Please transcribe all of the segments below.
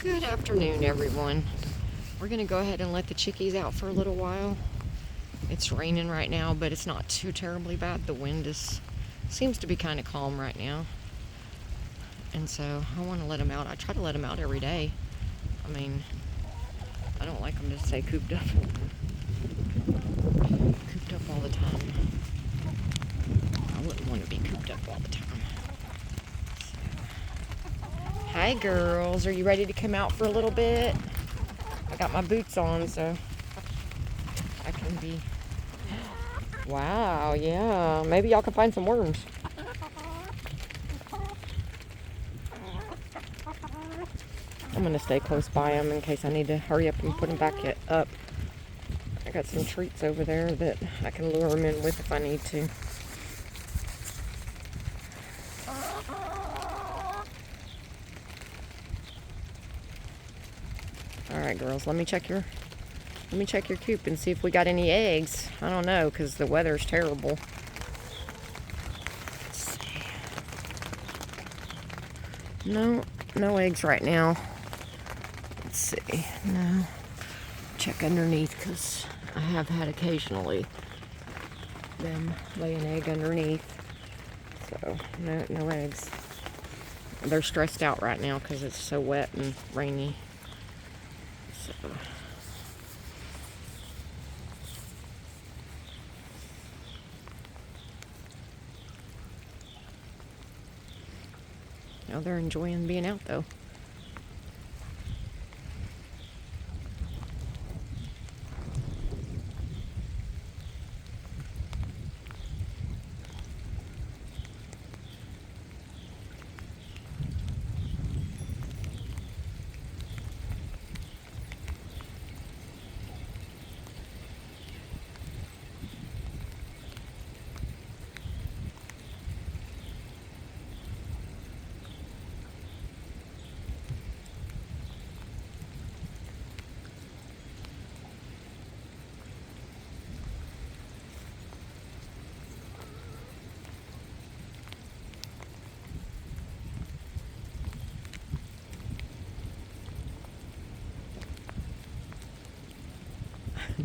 Good afternoon, everyone. We're going to go ahead and let the chickies out for a little while. It's raining right now, but it's not too terribly bad. The wind seems to be kind of calm right now. And so I want to let them out. I try to let them out every day. I mean, I don't like them to stay cooped up all the time. I wouldn't want to be cooped up all the time. Hi, girls. Are you ready to come out for a little bit? I got my boots on, so I can be... Wow, yeah. Maybe y'all can find some worms. I'm going to stay close by them in case I need to hurry up and put them back up. I got some treats over there that I can lure them in with if I need to. All right, girls, let me check your coop and see if we got any eggs. I don't know, because the weather's terrible. Let's see. No eggs right now. Let's see. No. Check underneath, because I have had occasionally them lay an egg underneath. So, no eggs. They're stressed out right now because it's so wet and rainy. So... Now they're enjoying being out, though.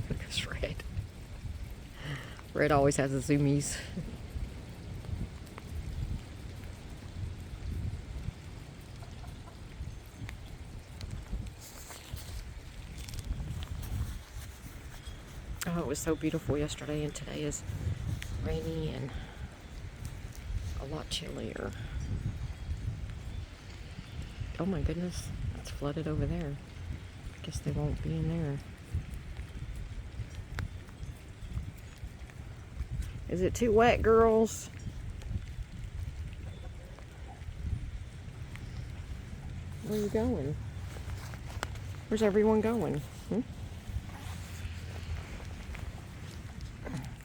Because Red always has the zoomies. Oh, it was so beautiful yesterday, and today is rainy and a lot chillier. Oh my goodness, it's flooded over there. I guess they won't be in there. Is it too wet, girls? Where are you going? Where's everyone going?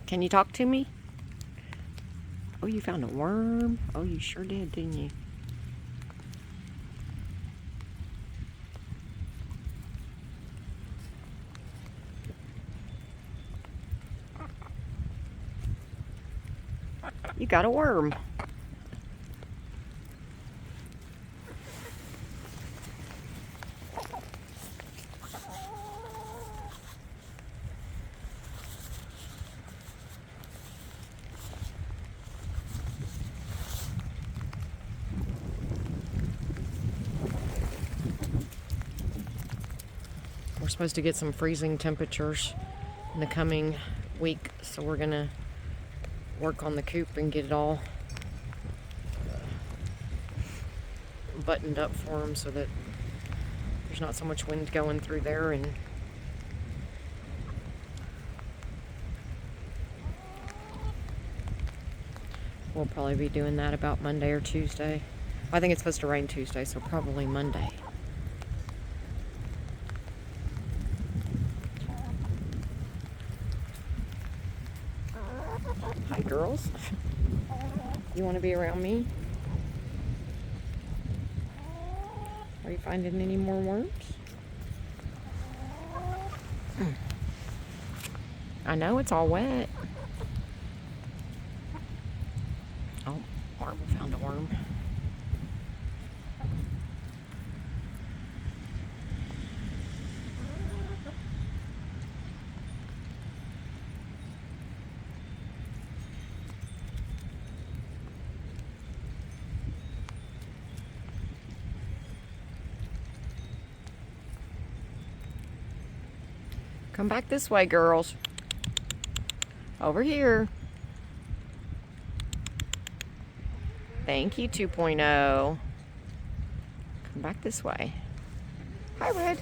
Can you talk to me? Oh, you found a worm? Oh, you sure did, didn't you? You got a worm. We're supposed to get some freezing temperatures in the coming week, so we're gonna work on the coop and get it all buttoned up for them so that there's not so much wind going through there. And we'll probably be doing that about Monday or Tuesday. I think it's supposed to rain Tuesday, so probably Monday. Hi, girls. You want to be around me? Are you finding any more worms? I know it's all wet. Oh, Marble found a worm. Come back this way, girls. Over here. Thank you, 2.0. Come back this way. Hi, Red.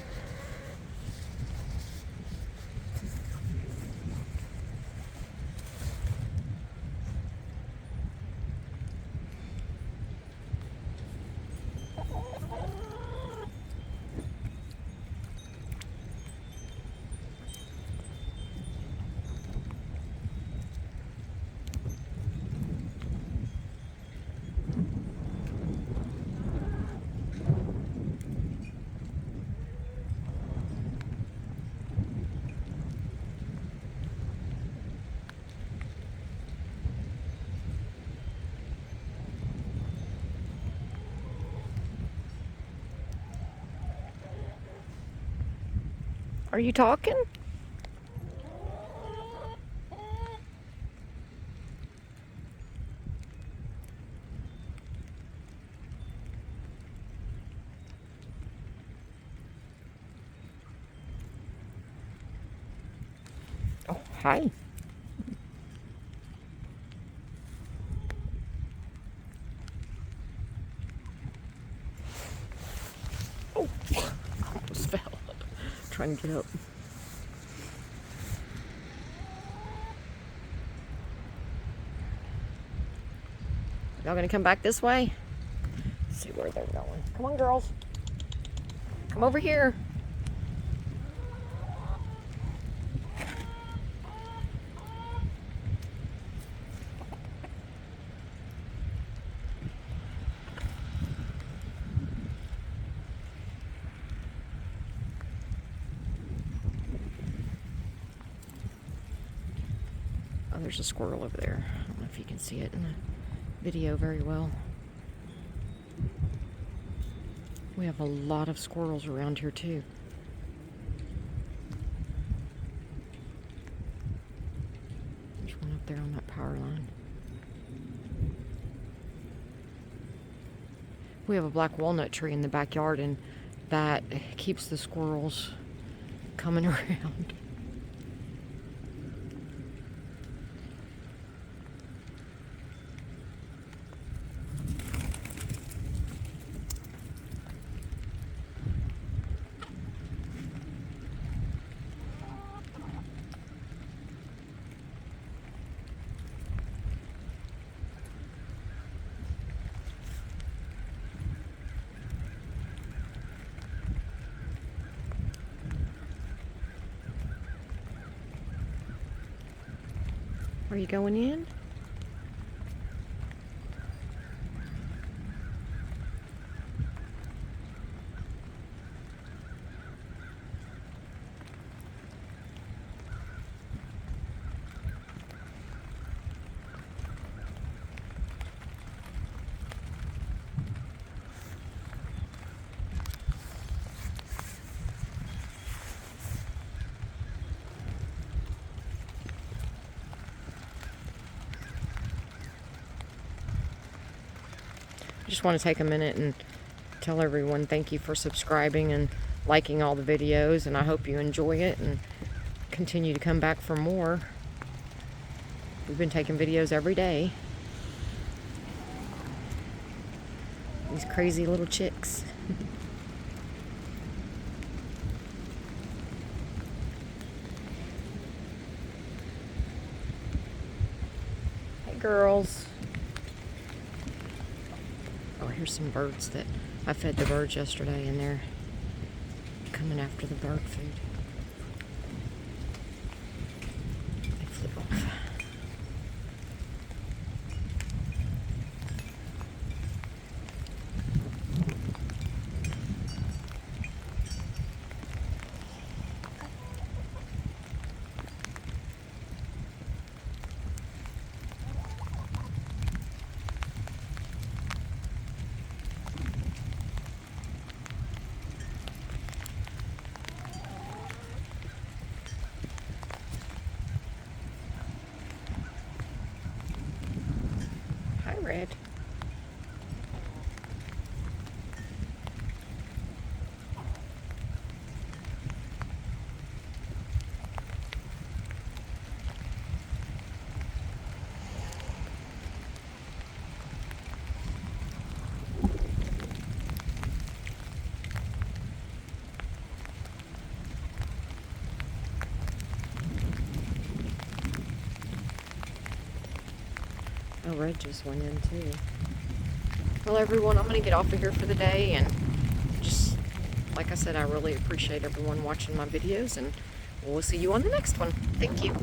Are you talking? Oh, hi. Oh, almost fell. Trying to get up. Y'all gonna come back this way? Let's see where they're going. Come on, girls. Come over here. Oh, there's a squirrel over there. I don't know if you can see it in the video very well. We have a lot of squirrels around here too. There's one up there on that power line. We have a black walnut tree in the backyard, and that keeps the squirrels coming around. Are you going in? I just want to take a minute and tell everyone thank you for subscribing and liking all the videos, and I hope you enjoy it and continue to come back for more. We've been taking videos every day. These crazy little chicks. Hey, girls. Oh, here's some birds that I fed the birds yesterday, and they're coming after the bird food. They flew off. Oh, red just went in too. Well, everyone, I'm going to get off of here for the day, and just, like I said, I really appreciate everyone watching my videos, and we'll see you on the next one. Thank you.